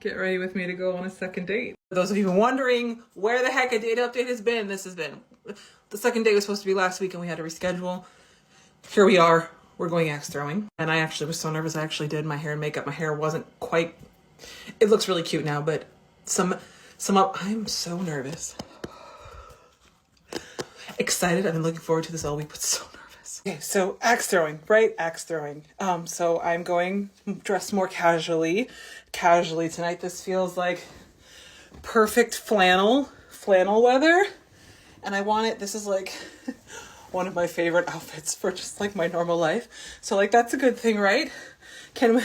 get ready with me to go on a second date. For those of you wondering where the heck a date update has been, this has been. The second date was supposed to be last week and we had to reschedule. Here we are. We're going axe throwing. And I actually was so nervous. I actually did my hair and makeup. My hair wasn't quite, it looks really cute now, but some up. I'm so nervous. Excited. I've been looking forward to this all week, but so nervous. Okay, so axe throwing, right? Axe throwing. So I'm going dressed more casually tonight. This feels like perfect flannel weather. And I want it, this is like one of my favorite outfits for just like my normal life. So like, that's a good thing, right? Can we,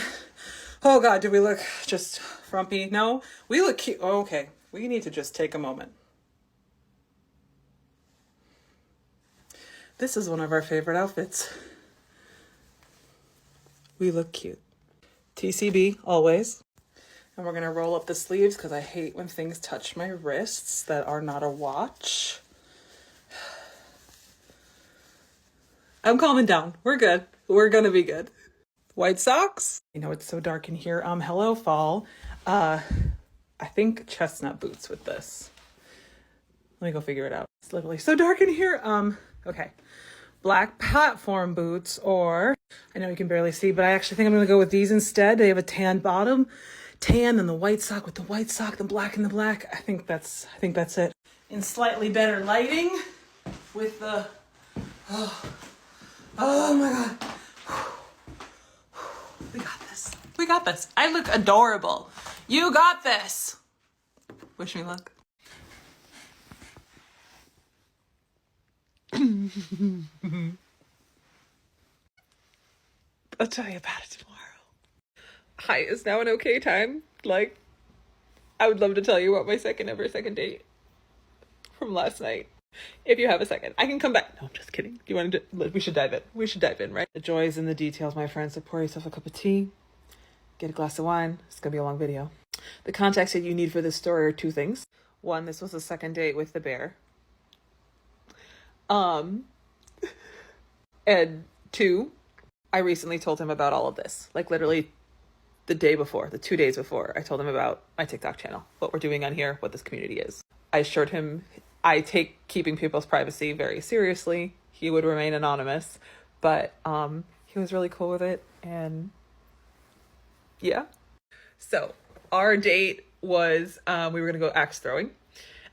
oh God, do we look just frumpy? No, we look cute. Oh, okay. We need to just take a moment. This is one of our favorite outfits. We look cute. TCB, always. And we're gonna roll up the sleeves because I hate when things touch my wrists that are not a watch. I'm calming down. We're good. We're gonna be good. White socks. You know, it's so dark in here. Hello, fall. I think chestnut boots with this. Let me go figure it out. It's literally so dark in here. Okay. Black platform boots, or I know you can barely see, but I actually think I'm gonna go with these instead. They have a tan bottom, tan and the white sock with the white sock, the black and the black. I think that's it. In slightly better lighting with the, oh my God. We got this. We got this. I look adorable. You got this. Wish me luck. I'll tell you about it tomorrow. Hi, is now an okay time? Like, I would love to tell you about my second date from last night. If you have a second, I can come back. No, I'm just kidding. Do you want to we should dive in. We should dive in, right? The joys in the details, my friends. So pour yourself a cup of tea, get a glass of wine. It's going to be a long video. The context that you need for this story are two things. One, this was a second date with the bear. And two, I recently told him about all of this. Like literally the 2 days before, I told him about my TikTok channel, what we're doing on here, what this community is. I assured him I take keeping people's privacy very seriously. He would remain anonymous, but he was really cool with it. And yeah. So our date was, we were going to go axe throwing.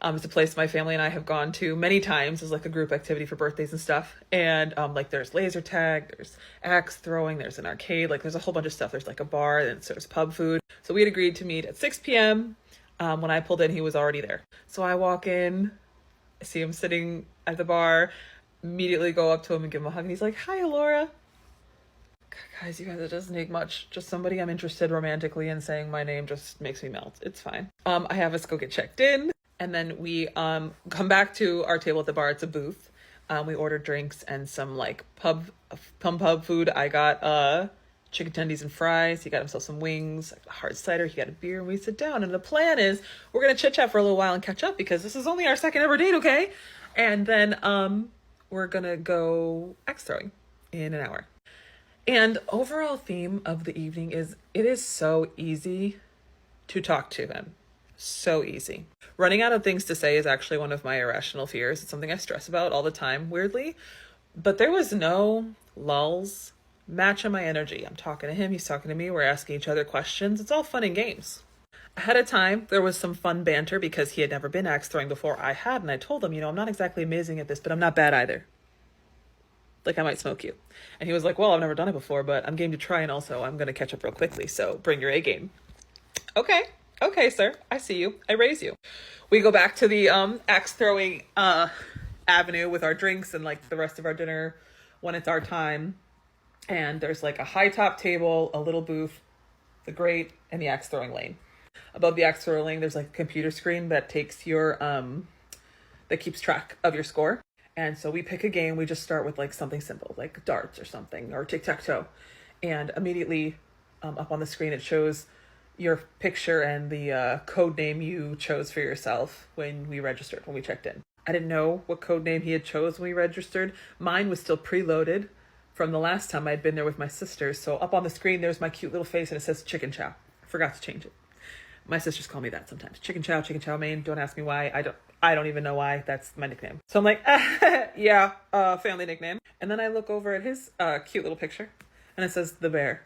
It's a place my family and I have gone to many times as like a group activity for birthdays and stuff. And like there's laser tag, there's axe throwing, there's an arcade, like there's a whole bunch of stuff. There's like a bar, and there's pub food. So we had agreed to meet at 6 p.m. When I pulled in, he was already there. So I walk in, I see him sitting at the bar, immediately go up to him and give him a hug. And he's like, "Hi, Laura." Guys, you guys, it doesn't take much. Just somebody I'm interested romantically in saying my name just makes me melt. It's fine. I have us go get checked in. And then we come back to our table at the bar. It's a booth. We ordered drinks and some like pub food. I got chicken tendies and fries. He got himself some wings, a hard cider. He got a beer, and we sit down. And the plan is we're gonna chit chat for a little while and catch up because this is only our second ever date, okay? And then we're gonna go axe throwing in an hour. And overall theme of the evening is it is so easy to talk to him. So easy. Running out of things to say is actually one of my irrational fears. It's something I stress about all the time, weirdly. But there was no lulls, matching my energy. I'm talking to him, he's talking to me, we're asking each other questions. It's all fun and games. Ahead of time, there was some fun banter because he had never been axe throwing before. I had, and I told him, I'm not exactly amazing at this, but I'm not bad either. Like, I might smoke you. And he was like, well, I've never done it before, but I'm game to try, and also I'm going to catch up real quickly, so bring your A game. Okay, sir. I see you. I raise you. We go back to the axe throwing avenue with our drinks and like the rest of our dinner when it's our time. And there's like a high top table, a little booth, the grate, and the axe throwing lane. Above the axe throwing lane, there's like a computer screen that takes your that keeps track of your score. And so we pick a game. We just start with like something simple, like darts or something, or tic-tac-toe. And immediately up on the screen, it shows your picture and the code name you chose for yourself when we checked in. I didn't know what code name he had chose when we registered. Mine was still preloaded from the last time I'd been there with my sisters. So up on the screen, there's my cute little face and it says chicken chow. I forgot to change it. My sisters call me that sometimes. Chicken chow mein. Don't ask me why. I don't even know why. That's my nickname. So I'm like, yeah, family nickname. And then I look over at his cute little picture and it says the bear.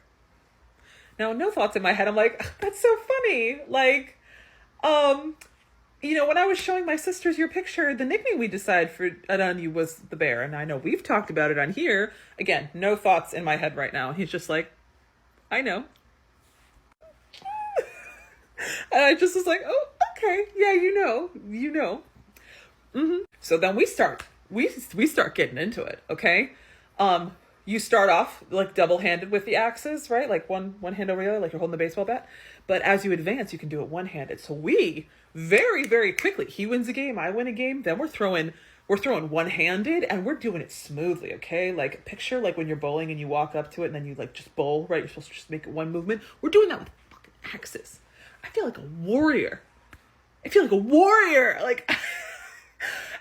Now, no thoughts in my head. I'm like, that's so funny. Like, you know, when I was showing my sisters your picture, the nickname we decided for on you was the bear. And I know we've talked about it on here. Again, no thoughts in my head right now. He's just like, I know. And I just was like, oh, okay. Yeah, you know. Mm-hmm. So then we start getting into it. Okay. You start off like double-handed with the axes, right? Like one hand over the other, like you're holding the baseball bat. But as you advance, you can do it one-handed. So we very, very quickly, he wins a game, I win a game. Then we're throwing one-handed and we're doing it smoothly. Okay. Like picture like when you're bowling and you walk up to it and then you like just bowl, right? You're supposed to just make one movement. We're doing that with fucking axes. I feel like a warrior. Like,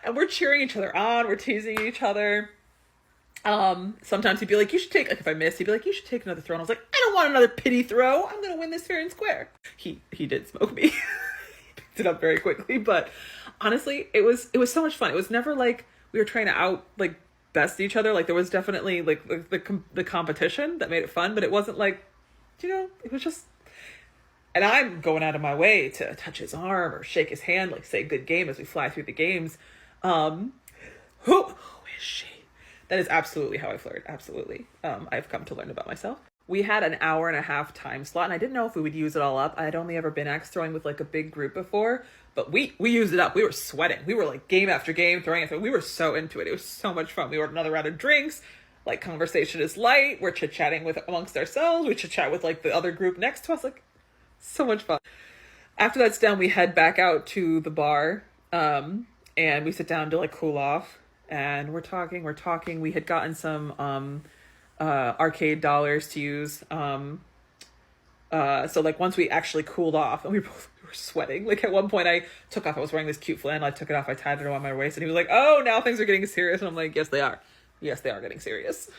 and we're cheering each other on. We're teasing each other. Sometimes he'd be like, you should take, like if I missed, he'd be like, you should take another throw. And I was like, I don't want another pity throw. I'm going to win this fair and square. He did smoke me. He picked it up very quickly. But honestly, it was so much fun. It was never like we were trying to best each other. Like there was definitely like the competition that made it fun, but it wasn't like, you know, it was just, and I'm going out of my way to touch his arm or shake his hand, like say good game as we fly through the games. Who is she? That is absolutely how I flirt. Absolutely. I've come to learn about myself. We had an 1.5-hour time slot and I didn't know if we would use it all up. I'd only ever been axe throwing with like a big group before, but we used it up. We were sweating. We were like game after game throwing it. We were so into it. It was so much fun. We ordered another round of drinks. Like conversation is light. We're chit-chatting with amongst ourselves. We chit-chat with like the other group next to us. Like so much fun. After that's done, we head back out to the bar and we sit down to like cool off and we're talking. We had gotten some arcade dollars to use. So like once we actually cooled off and we were sweating, like at one point I took off, I was wearing this cute flannel. I took it off. I tied it around my waist and he was like, oh, now things are getting serious. And I'm like, yes, they are. Yes, they are getting serious.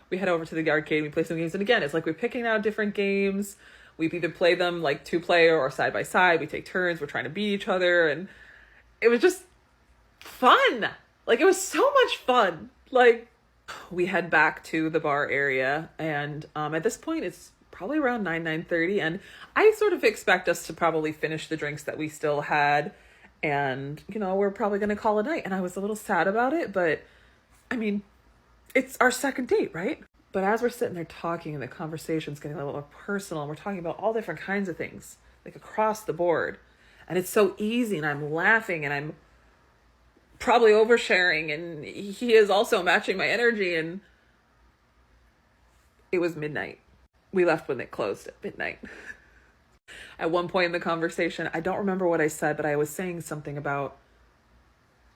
We head over to the arcade. We play some games. And again, it's like we're picking out different games. We either play them like 2-player or side by side. We take turns. We're trying to beat each other. And it was just fun. Like, it was so much fun. Like, we head back to the bar area. And at this point, it's probably around 9:30. And I sort of expect us to probably finish the drinks that we still had. And, you know, we're probably going to call it a night. And I was a little sad about it. But, I mean, it's our second date, right? But as we're sitting there talking and the conversation's getting a little more personal and we're talking about all different kinds of things, like across the board. And it's so easy and I'm laughing and I'm probably oversharing and he is also matching my energy and it was midnight. We left when it closed at midnight. At one point in the conversation, I don't remember what I said, but I was saying something about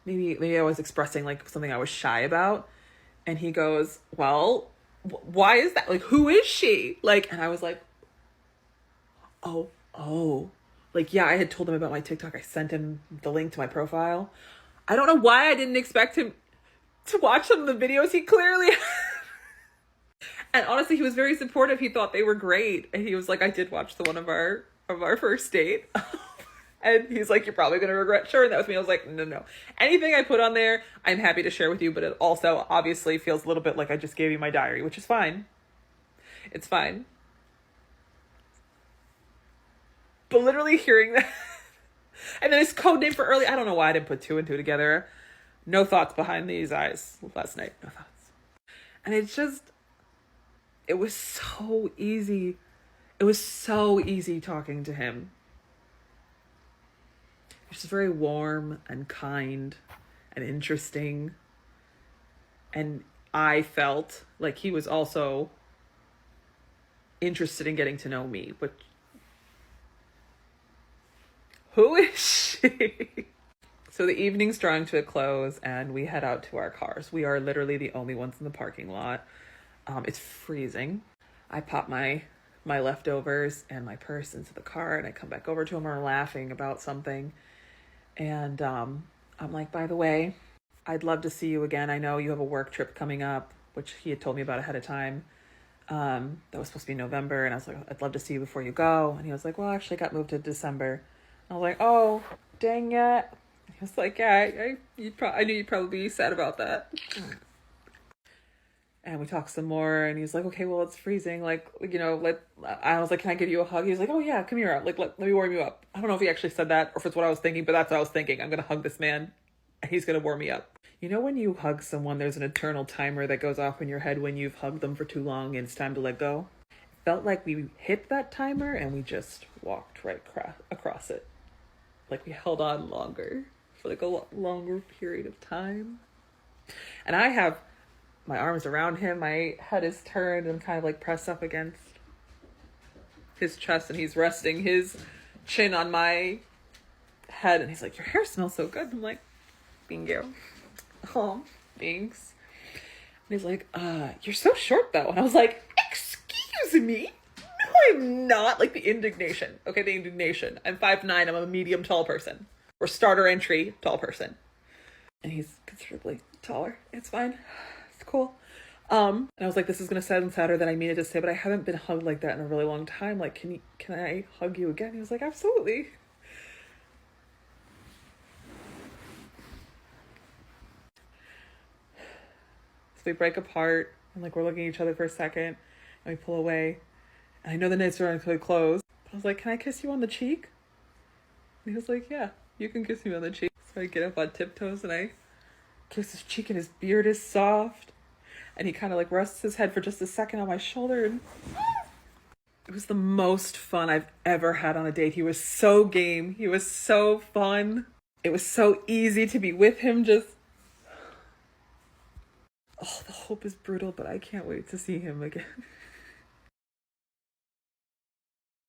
maybe I was expressing like something I was shy about. And he goes, well, why is that? Like, who is she? Like, and I was like, oh, like, yeah, I had told him about my TikTok. I sent him the link to my profile. I don't know why I didn't expect him to watch some of the videos he clearly had. And honestly, he was very supportive. He thought they were great. And he was like, I did watch the one of our first date. And he's like, you're probably going to regret sharing that with me. I was like, no. Anything I put on there, I'm happy to share with you. But it also obviously feels a little bit like I just gave you my diary, which is fine. It's fine. But literally hearing that. And then his code name for early. I don't know why I didn't put 2 and 2 together. No thoughts behind these eyes last night. No thoughts. And it was so easy. It was so easy talking to him. He's just very warm and kind and interesting. And I felt like he was also interested in getting to know me. But who is she? So the evening's drawing to a close and we head out to our cars. We are literally the only ones in the parking lot. It's freezing. I pop my leftovers and my purse into the car and I come back over to him and we're laughing about something. And I'm like, by the way, I'd love to see you again. I know you have a work trip coming up, which he had told me about ahead of time. That was supposed to be November, and I was like, I'd love to see you before you go. And he was like, well, actually got moved to December. I was like, oh, dang it. He was like, yeah, I knew you'd probably be sad about that. And we talked some more, and he was like, okay, well, it's freezing. Like, I was like, can I give you a hug? He was like, oh yeah, come here. Like, let me warm you up. I don't know if he actually said that or if it's what I was thinking, but that's what I was thinking. I'm going to hug this man and he's going to warm me up. You know, when you hug someone, there's an eternal timer that goes off in your head when you've hugged them for too long and it's time to let go. It felt like we hit that timer and we just walked right across it. Like we held on longer for like a longer period of time. And I have my arms around him, my head is turned and kind of like pressed up against his chest, and he's resting his chin on my head, and he's like, your hair smells so good. I'm like, thank you. Oh, thanks. And he's like, you're so short though. And I was like, excuse me? No, I'm not. Like the indignation. Okay, the indignation. I'm 5'9". I'm a medium tall person. Or starter entry tall person. And he's considerably taller. It's fine. It's cool. And I was like, this is gonna sound sadder than I mean it to say, but I haven't been hugged like that in a really long time. Like, can I hug you again? He was like, absolutely. So we break apart and like we're looking at each other for a second and we pull away. And I know the knits are going to close. But I was like, can I kiss you on the cheek? And he was like, yeah, you can kiss me on the cheek. So I get up on tiptoes and I kiss his cheek, and his beard is soft. And he kind of like rests his head for just a second on my shoulder. And it was the most fun I've ever had on a date. He was so game. He was so fun. It was so easy to be with him. Just, oh, the hope is brutal, but I can't wait to see him again.